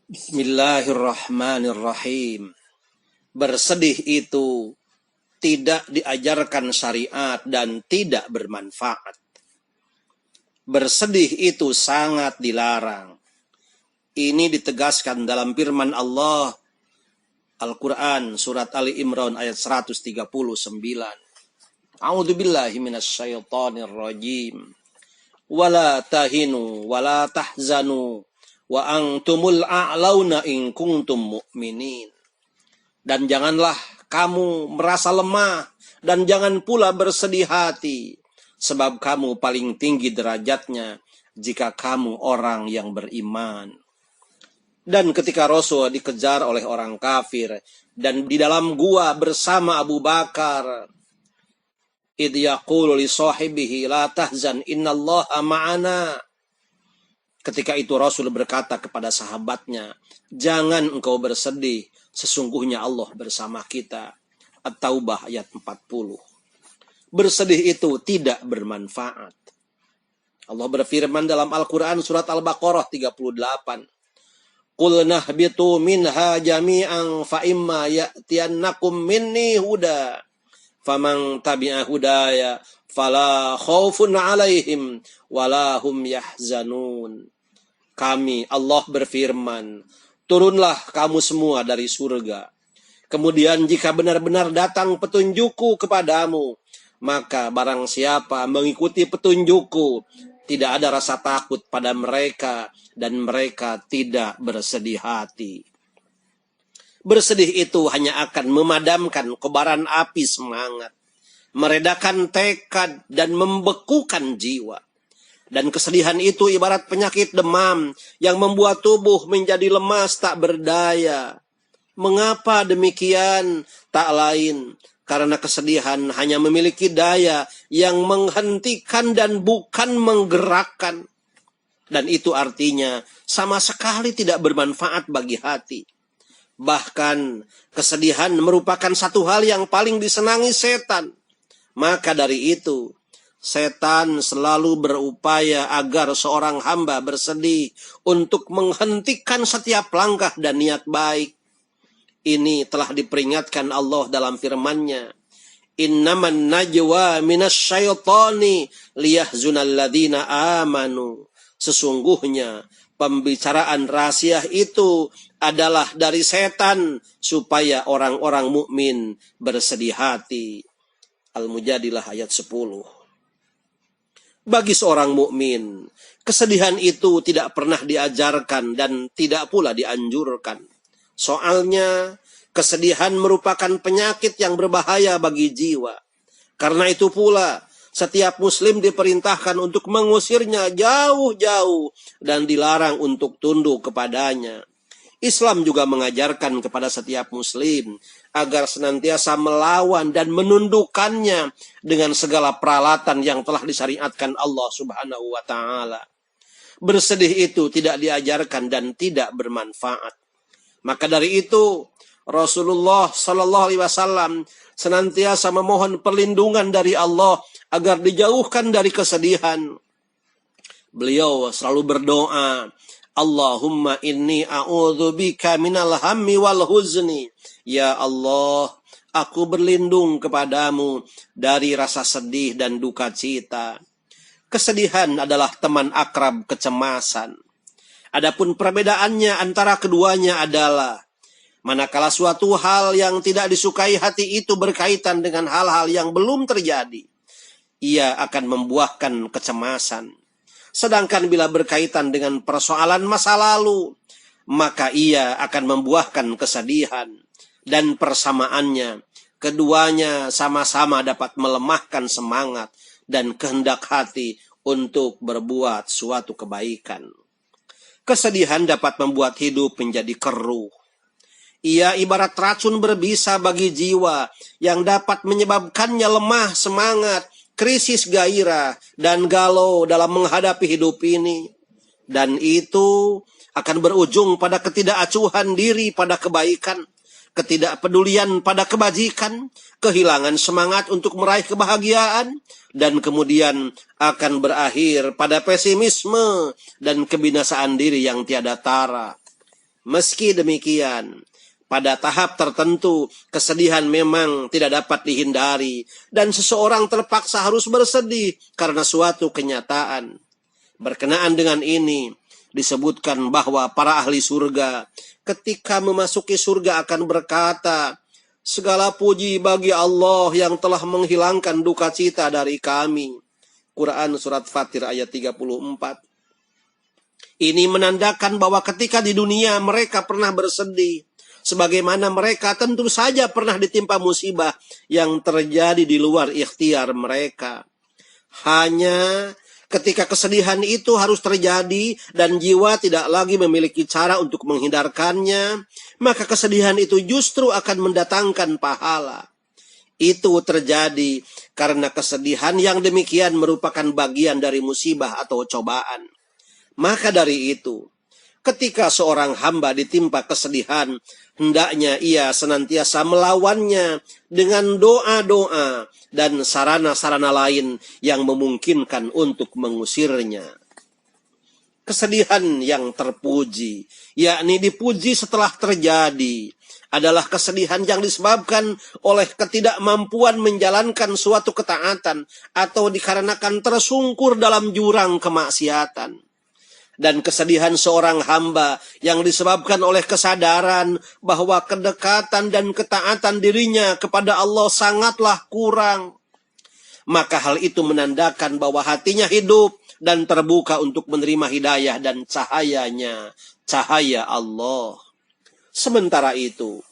Bismillahirrahmanirrahim. Bersedih itu tidak diajarkan syariat dan tidak bermanfaat. Bersedih itu sangat dilarang. Ini ditegaskan dalam firman Allah Al-Quran surat Ali Imran ayat 139. A'udzubillahi minasyaitonirrajim. Wala tahinu wala tahzanu wa antumul a'launa in kuntum mu'minin. Dan janganlah kamu merasa lemah dan jangan pula bersedih hati, sebab kamu paling tinggi derajatnya jika kamu orang yang beriman. Dan ketika Rasul dikejar oleh orang kafir dan di dalam gua bersama Abu Bakar, idh yaqulu li sahibihi la tahzan innallaha ma'ana. Ketika itu Rasul berkata kepada sahabatnya, jangan engkau bersedih, sesungguhnya Allah bersama kita. At-Taubah ayat 40. Bersedih itu tidak bermanfaat. Allah berfirman dalam Al-Quran surat Al-Baqarah 38. Qul nahbitu minha jami'an fa imma ya'tiyannakum minni huda. Faman tabi'a hudaya fala khaufun 'alaihim wala hum yahzanun. Kami, Allah berfirman, turunlah kamu semua dari surga. Kemudian jika benar-benar datang petunjukku kepadamu, maka barang siapa mengikuti petunjukku, tidak ada rasa takut pada mereka dan mereka tidak bersedih hati. Bersedih itu hanya akan memadamkan kobaran api semangat, meredakan tekad dan membekukan jiwa. Dan kesedihan itu ibarat penyakit demam yang membuat tubuh menjadi lemas tak berdaya. Mengapa demikian? Tak lain karena kesedihan hanya memiliki daya yang menghentikan dan bukan menggerakkan. Dan itu artinya sama sekali tidak bermanfaat bagi hati. Bahkan kesedihan merupakan satu hal yang paling disenangi setan. Maka dari itu, setan selalu berupaya agar seorang hamba bersedih untuk menghentikan setiap langkah dan niat baik. Ini telah diperingatkan Allah dalam firman-Nya. Innaman najwa minasyaitani liyahzunal ladzina amanu. Sesungguhnya pembicaraan rahasia itu adalah dari setan supaya orang-orang mukmin bersedih hati. Al-Mujadilah ayat 10. Bagi seorang mukmin, kesedihan itu tidak pernah diajarkan dan tidak pula dianjurkan. Soalnya, kesedihan merupakan penyakit yang berbahaya bagi jiwa. Karena itu pula, setiap muslim diperintahkan untuk mengusirnya jauh-jauh dan dilarang untuk tunduk kepadanya. Islam juga mengajarkan kepada setiap muslim agar senantiasa melawan dan menundukkannya dengan segala peralatan yang telah disyariatkan Allah Subhanahu wa taala. Bersedih itu tidak diajarkan dan tidak bermanfaat. Maka dari itu Rasulullah sallallahu alaihi wasallam senantiasa memohon perlindungan dari Allah agar dijauhkan dari kesedihan. Beliau selalu berdoa, Allahumma inni a'udzubika minal hammi wal huzni. Ya Allah, aku berlindung kepadamu dari rasa sedih dan duka cita. Kesedihan adalah teman akrab kecemasan. Adapun perbedaannya antara keduanya adalah manakala suatu hal yang tidak disukai hati itu berkaitan dengan hal-hal yang belum terjadi, ia akan membuahkan kecemasan. Sedangkan bila berkaitan dengan persoalan masa lalu, maka ia akan membuahkan kesedihan. Dan persamaannya, Keduanya sama-sama dapat melemahkan semangat dan kehendak hati untuk berbuat suatu kebaikan. Kesedihan dapat membuat hidup menjadi keruh. Ia ibarat racun berbisa bagi jiwa yang dapat menyebabkannya lemah semangat, krisis gairah, dan galau dalam menghadapi hidup ini. Dan itu akan berujung pada ketidakacuhan diri pada kebaikan, ketidakpedulian pada kebajikan, kehilangan semangat untuk meraih kebahagiaan, dan kemudian akan berakhir pada pesimisme dan kebinasaan diri yang tiada tara. Meski demikian, pada tahap tertentu, kesedihan memang tidak dapat dihindari, dan seseorang terpaksa harus bersedih karena suatu kenyataan. Berkenaan dengan ini, disebutkan bahwa para ahli surga ketika memasuki surga akan berkata, "Segala puji bagi Allah yang telah menghilangkan duka cita dari kami." Quran Surat Fatir ayat 34. Ini menandakan bahwa ketika di dunia mereka pernah bersedih, sebagaimana mereka tentu saja pernah ditimpa musibah yang terjadi di luar ikhtiar mereka. Hanya ketika kesedihan itu harus terjadi dan jiwa tidak lagi memiliki cara untuk menghindarkannya, maka kesedihan itu justru akan mendatangkan pahala. Itu terjadi karena kesedihan yang demikian merupakan bagian dari musibah atau cobaan. Maka dari itu, ketika seorang hamba ditimpa kesedihan, hendaknya ia senantiasa melawannya dengan doa-doa dan sarana-sarana lain yang memungkinkan untuk mengusirnya. Kesedihan yang terpuji, yakni dipuji setelah terjadi, adalah kesedihan yang disebabkan oleh ketidakmampuan menjalankan suatu ketaatan atau dikarenakan tersungkur dalam jurang kemaksiatan. Dan kesedihan seorang hamba yang disebabkan oleh kesadaran bahwa kedekatan dan ketaatan dirinya kepada Allah sangatlah kurang. Maka hal itu menandakan bahwa hatinya hidup dan terbuka untuk menerima hidayah dan cahayanya, cahaya Allah. Sementara itu,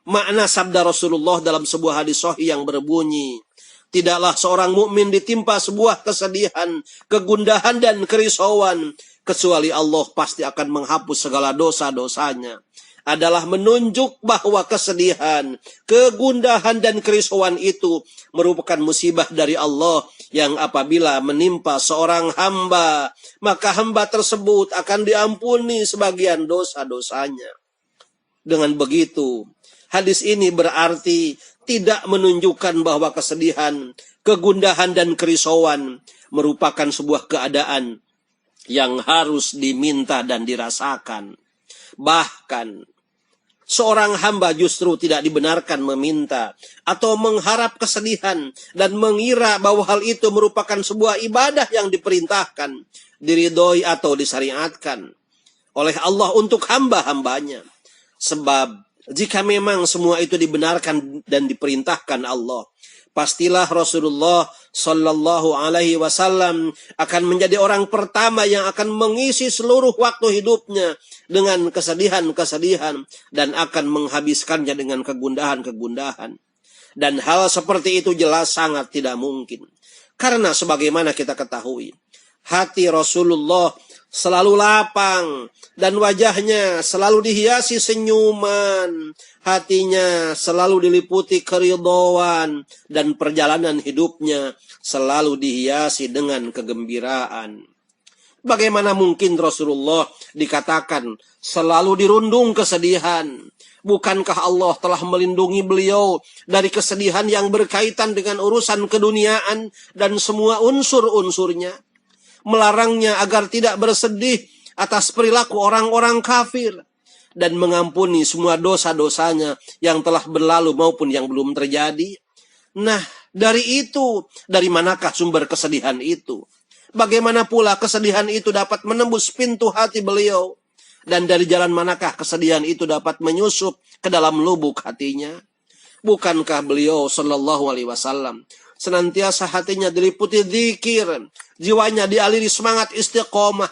makna sabda Rasulullah dalam sebuah hadis sahih yang berbunyi, "Tidaklah seorang mukmin ditimpa sebuah kesedihan, kegundahan dan kerisauan, kecuali Allah pasti akan menghapus segala dosa-dosanya," adalah menunjuk bahwa kesedihan, kegundahan dan kerisauan itu merupakan musibah dari Allah yang apabila menimpa seorang hamba, maka hamba tersebut akan diampuni sebagian dosa-dosanya. Dengan begitu, hadis ini berarti tidak menunjukkan bahwa kesedihan, kegundahan dan kerisauan merupakan sebuah keadaan yang harus diminta dan dirasakan. Bahkan, seorang hamba justru tidak dibenarkan meminta atau mengharap kesedihan dan mengira bahwa hal itu merupakan sebuah ibadah yang diperintahkan, diridhoi atau disyariatkan oleh Allah untuk hamba-hambanya. Sebab, jika memang semua itu dibenarkan dan diperintahkan Allah, pastilah Rasulullah Sallallahu Alaihi Wasallam akan menjadi orang pertama yang akan mengisi seluruh waktu hidupnya dengan kesedihan-kesedihan dan akan menghabiskannya dengan kegundahan-kegundahan. Dan hal seperti itu jelas sangat tidak mungkin. Karena sebagaimana kita ketahui, hati Rasulullah selalu lapang dan wajahnya selalu dihiasi senyuman. Hatinya selalu diliputi keridhaan dan perjalanan hidupnya selalu dihiasi dengan kegembiraan. Bagaimana mungkin Rasulullah dikatakan selalu dirundung kesedihan? Bukankah Allah telah melindungi beliau dari kesedihan yang berkaitan dengan urusan keduniaan dan semua unsur-unsurnya? Melarangnya agar tidak bersedih atas perilaku orang-orang kafir dan mengampuni semua dosa-dosanya yang telah berlalu maupun yang belum terjadi. Nah, dari manakah sumber kesedihan itu? Bagaimana pula kesedihan itu dapat menembus pintu hati beliau? Dan dari jalan manakah kesedihan itu dapat menyusup ke dalam lubuk hatinya? Bukankah beliau Sallallahu Alaihi Wasallam senantiasa hatinya diliputi zikir, jiwanya dialiri semangat istiqomah,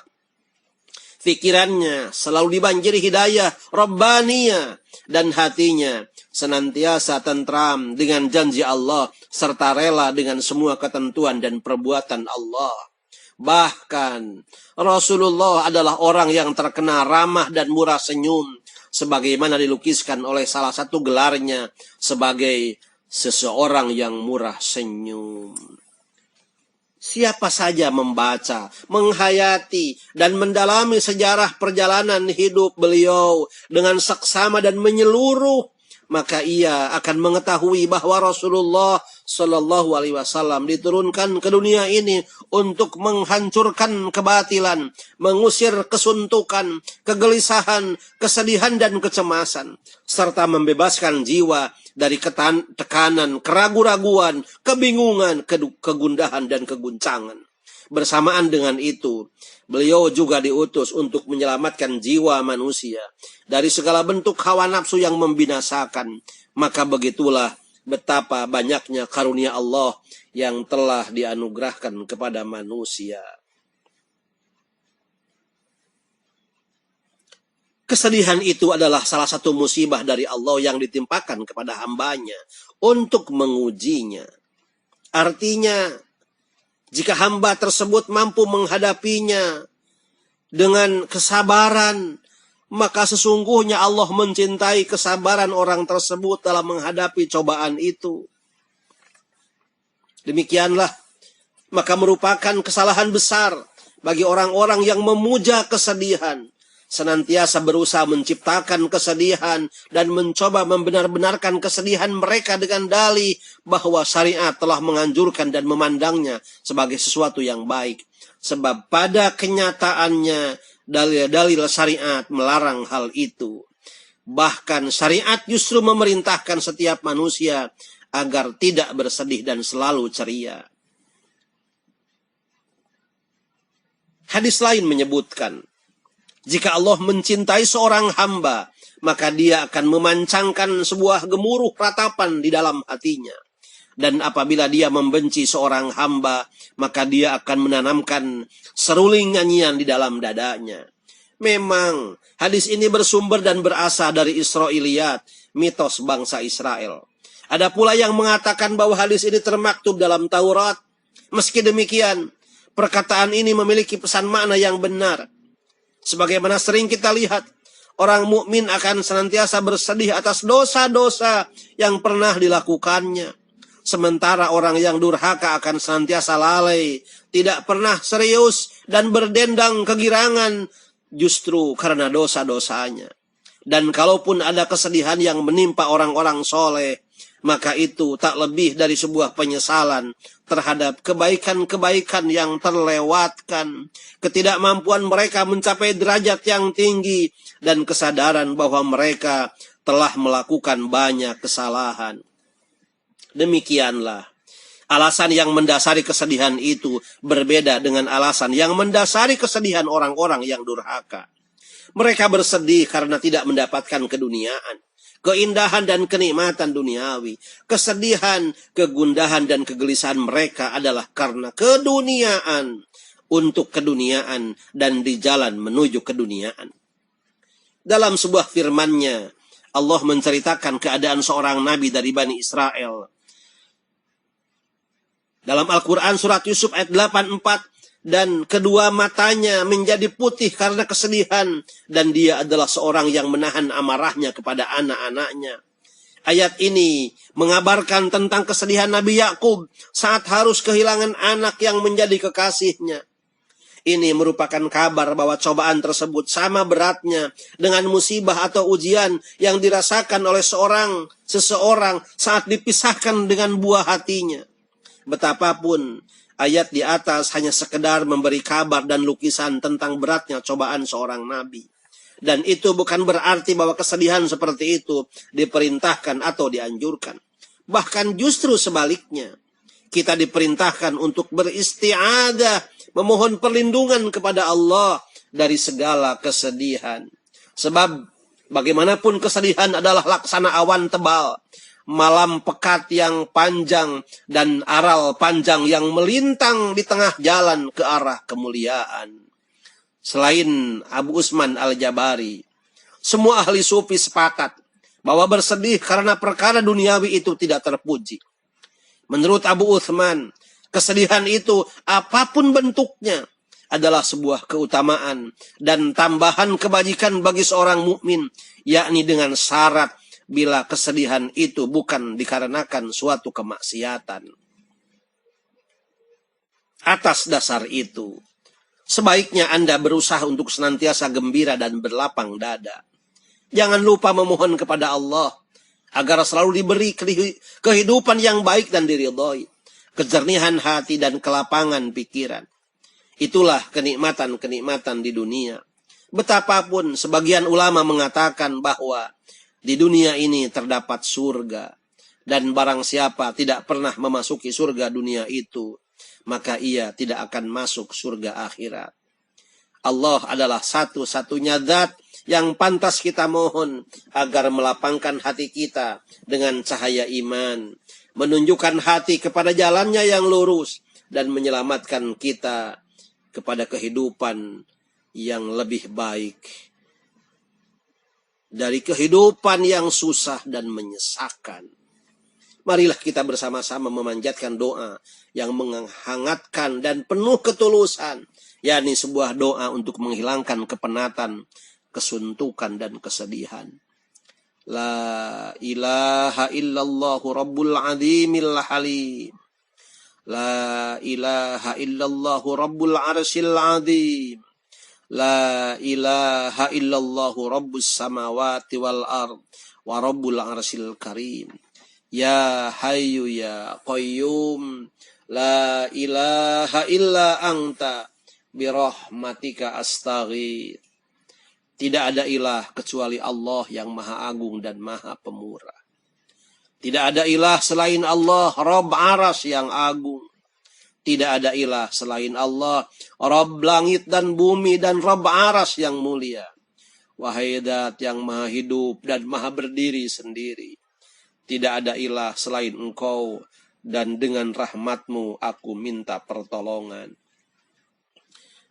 pikirannya selalu dibanjiri hidayah Rabbaniyah, dan hatinya senantiasa tentram dengan janji Allah, serta rela dengan semua ketentuan dan perbuatan Allah. Bahkan Rasulullah adalah orang yang terkenal ramah dan murah senyum, sebagaimana dilukiskan oleh salah satu gelarnya sebagai seseorang yang murah senyum. Siapa saja membaca, menghayati, dan mendalami sejarah perjalanan hidup beliau dengan seksama dan menyeluruh, maka ia akan mengetahui bahwa Rasulullah Shallallahu Alaihi Wasallam diturunkan ke dunia ini untuk menghancurkan kebatilan, mengusir kesuntukan, kegelisahan, kesedihan, dan kecemasan, serta membebaskan jiwa dari tekanan, keraguan-raguan, kebingungan, kegundahan, dan keguncangan. Bersamaan dengan itu, beliau juga diutus untuk menyelamatkan jiwa manusia dari segala bentuk hawa nafsu yang membinasakan. Maka begitulah betapa banyaknya karunia Allah yang telah dianugerahkan kepada manusia. Kesedihan itu adalah salah satu musibah dari Allah yang ditimpakan kepada hambanya untuk mengujinya. Artinya, jika hamba tersebut mampu menghadapinya dengan kesabaran, maka sesungguhnya Allah mencintai kesabaran orang tersebut dalam menghadapi cobaan itu. Demikianlah, maka merupakan kesalahan besar bagi orang-orang yang memuja kesedihan, senantiasa berusaha menciptakan kesedihan dan mencoba membenar-benarkan kesedihan mereka dengan dalih bahwa syariat telah menganjurkan dan memandangnya sebagai sesuatu yang baik. Sebab pada kenyataannya dalil-dalil syariat melarang hal itu. Bahkan syariat justru memerintahkan setiap manusia agar tidak bersedih dan selalu ceria. Hadis lain menyebutkan, jika Allah mencintai seorang hamba, maka dia akan memancangkan sebuah gemuruh ratapan di dalam hatinya. Dan apabila dia membenci seorang hamba, maka dia akan menanamkan seruling nyanyian di dalam dadanya. Memang hadis ini bersumber dan berasal dari Israiliyat, mitos bangsa Israel. Ada pula yang mengatakan bahwa hadis ini termaktub dalam Taurat. Meski demikian, perkataan ini memiliki pesan makna yang benar. Sebagaimana sering kita lihat, orang mukmin akan senantiasa bersedih atas dosa-dosa yang pernah dilakukannya. Sementara orang yang durhaka akan senantiasa lalai, tidak pernah serius dan berdendang kegirangan justru karena dosa-dosanya. Dan kalaupun ada kesedihan yang menimpa orang-orang soleh, maka itu tak lebih dari sebuah penyesalan terhadap kebaikan-kebaikan yang terlewatkan, ketidakmampuan mereka mencapai derajat yang tinggi, dan kesadaran bahwa mereka telah melakukan banyak kesalahan. Demikianlah, alasan yang mendasari kesedihan itu berbeda dengan alasan yang mendasari kesedihan orang-orang yang durhaka. Mereka bersedih karena tidak mendapatkan keduniaan, keindahan dan kenikmatan duniawi. Kesedihan, kegundahan dan kegelisahan mereka adalah karena keduniaan, untuk keduniaan dan di jalan menuju keduniaan. Dalam sebuah firman-Nya, Allah menceritakan keadaan seorang nabi dari Bani Israel. Dalam Al-Quran surat Yusuf ayat 84, dan kedua matanya menjadi putih karena kesedihan, dan dia adalah seorang yang menahan amarahnya kepada anak-anaknya. Ayat ini mengabarkan tentang kesedihan Nabi Yakub saat harus kehilangan anak yang menjadi kekasihnya. Ini merupakan kabar bahwa cobaan tersebut sama beratnya dengan musibah atau ujian yang dirasakan oleh seseorang saat dipisahkan dengan buah hatinya. Betapapun ayat di atas hanya sekedar memberi kabar dan lukisan tentang beratnya cobaan seorang nabi. Dan itu bukan berarti bahwa kesedihan seperti itu diperintahkan atau dianjurkan. Bahkan justru sebaliknya, kita diperintahkan untuk beristi'adah, memohon perlindungan kepada Allah dari segala kesedihan. Sebab bagaimanapun kesedihan adalah laksana awan tebal, malam pekat yang panjang, dan aral panjang yang melintang di tengah jalan ke arah kemuliaan. Selain Abu Usman Al-Jabari, semua ahli sufi sepakat bahwa bersedih karena perkara duniawi itu tidak terpuji. Menurut Abu Uthman, kesedihan itu apapun bentuknya adalah sebuah keutamaan dan tambahan kebajikan bagi seorang mukmin, yakni dengan syarat bila kesedihan itu bukan dikarenakan suatu kemaksiatan. Atas dasar itu, sebaiknya Anda berusaha untuk senantiasa gembira dan berlapang dada. Jangan lupa memohon kepada Allah agar selalu diberi kehidupan yang baik dan diridhoi, kejernihan hati dan kelapangan pikiran. Itulah kenikmatan-kenikmatan di dunia. Betapapun sebagian ulama mengatakan bahwa di dunia ini terdapat surga, dan barang siapa tidak pernah memasuki surga dunia itu, maka ia tidak akan masuk surga akhirat. Allah adalah satu-satunya zat yang pantas kita mohon agar melapangkan hati kita dengan cahaya iman, menunjukkan hati kepada jalannya yang lurus, dan menyelamatkan kita kepada kehidupan yang lebih baik dari kehidupan yang susah dan menyesakan. Marilah kita bersama-sama memanjatkan doa yang menghangatkan dan penuh ketulusan, yakni sebuah doa untuk menghilangkan kepenatan, kesuntukan dan kesedihan. La ilaha illallahu rabbul azimil halim. La ilaha illallahu rabbul arsyil azim. La ilaha illallahu rabbus samawati wal ard wa rabbul arsyil karim. Ya hayyu ya qayyum, la ilaha illa anta, birahmatika astaghith. Tidak ada ilah kecuali Allah yang maha agung dan maha pemurah. Tidak ada ilah selain Allah, Rabb Arsy yang agung. Tidak ada ilah selain Allah, Rabb langit dan bumi dan Rabb Arsy yang mulia. Wahai Zat yang maha hidup dan maha berdiri sendiri, tidak ada ilah selain Engkau, dan dengan rahmat-Mu aku minta pertolongan.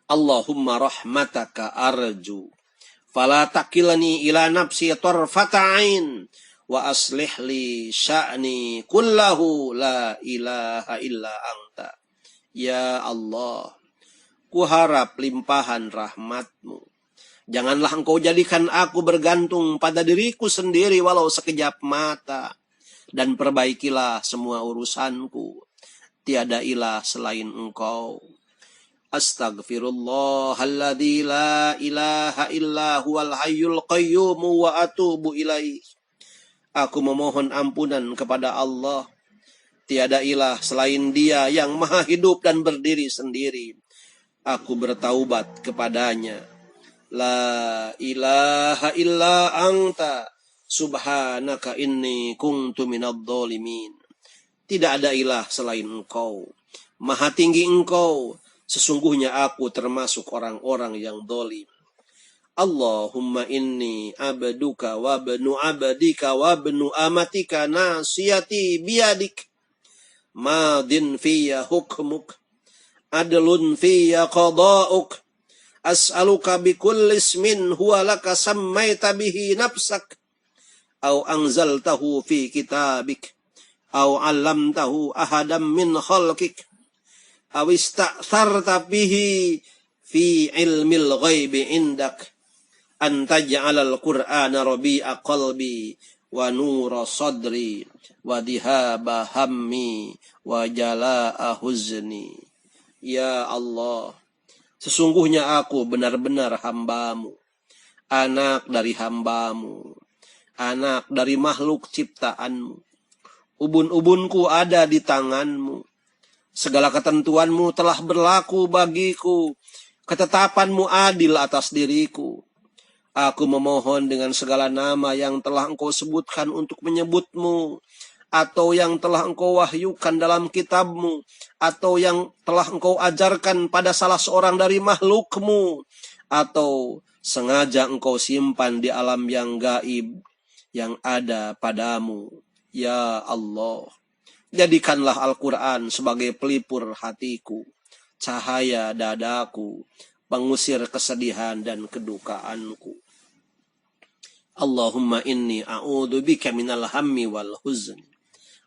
Allahumma rahmataka arju, fala takilni ila nafsi tarfata ain, wa aslih li sya'ni kullahu, la ilaha illa anta. Ya Allah, ku harap limpahan rahmat-Mu. Janganlah Engkau jadikan aku bergantung pada diriku sendiri walau sekejap mata. Dan perbaikilah semua urusanku. Tiada ilah selain Engkau. Astaghfirullahalladzi la ilaha illa huwal hayyul qayyum wa atubu ilaih. Aku memohon ampunan kepada Allah. Tiada ilah selain Dia yang maha hidup dan berdiri sendiri. Aku bertaubat kepadanya. La ilaha illa anta, subhanaka inni kuntu minadh dhalimin. Tidak ada ilah selain Engkau. Maha tinggi Engkau. Sesungguhnya aku termasuk orang-orang yang zalim. Allahumma inni abduka wa ibnu abdika wa ibnu amatika nasiyati biyadik. Madin fiyya hukmuk. Adlun fiyya qada'uk. As'aluka bikulli ismin huwa laka sammaita bihi nafsak. Au anzaltahu fi kitabik, au 'allamtahu ahadam min khalqik, au ista'tharta bihi fi ilmil ghaibi indak, an taj'alal qur'ana rabi'a qalbi wa nura sadri wa dhihaba hammi wa jalaa huzni. Ya Allah, sesungguhnya aku benar-benar hamba-Mu, anak dari hamba-Mu, anak dari makhluk ciptaan-Mu. Ubun-ubunku ada di tangan-Mu. Segala ketentuan-Mu telah berlaku bagiku. Ketetapan-Mu adil atas diriku. Aku memohon dengan segala nama yang telah Engkau sebutkan untuk menyebut-Mu, atau yang telah Engkau wahyukan dalam kitab-Mu, atau yang telah Engkau ajarkan pada salah seorang dari makhluk-Mu, atau sengaja Engkau simpan di alam yang gaib yang ada padamu. Ya Allah, jadikanlah Al-Quran sebagai pelipur hatiku, cahaya dadaku, pengusir kesedihan dan kedukaanku. Allahumma inni a'udzubika minal hammi wal huzni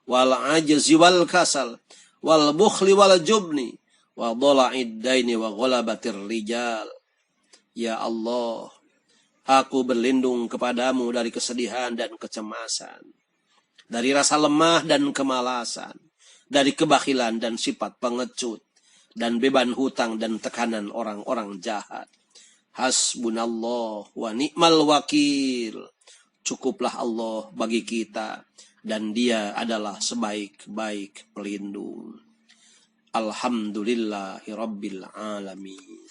wal ajzi wal kasal wal bukhli wal jubni wa dhala'id daini wa ghalabatir rijal. Ya Allah, aku berlindung kepadamu dari kesedihan dan kecemasan, dari rasa lemah dan kemalasan, dari kebakilan dan sifat pengecut, dan beban hutang dan tekanan orang-orang jahat. Hasbunallah wa ni'mal wakil. Cukuplah Allah bagi kita, dan Dia adalah sebaik-baik pelindung. Alhamdulillahi Rabbil Alamin.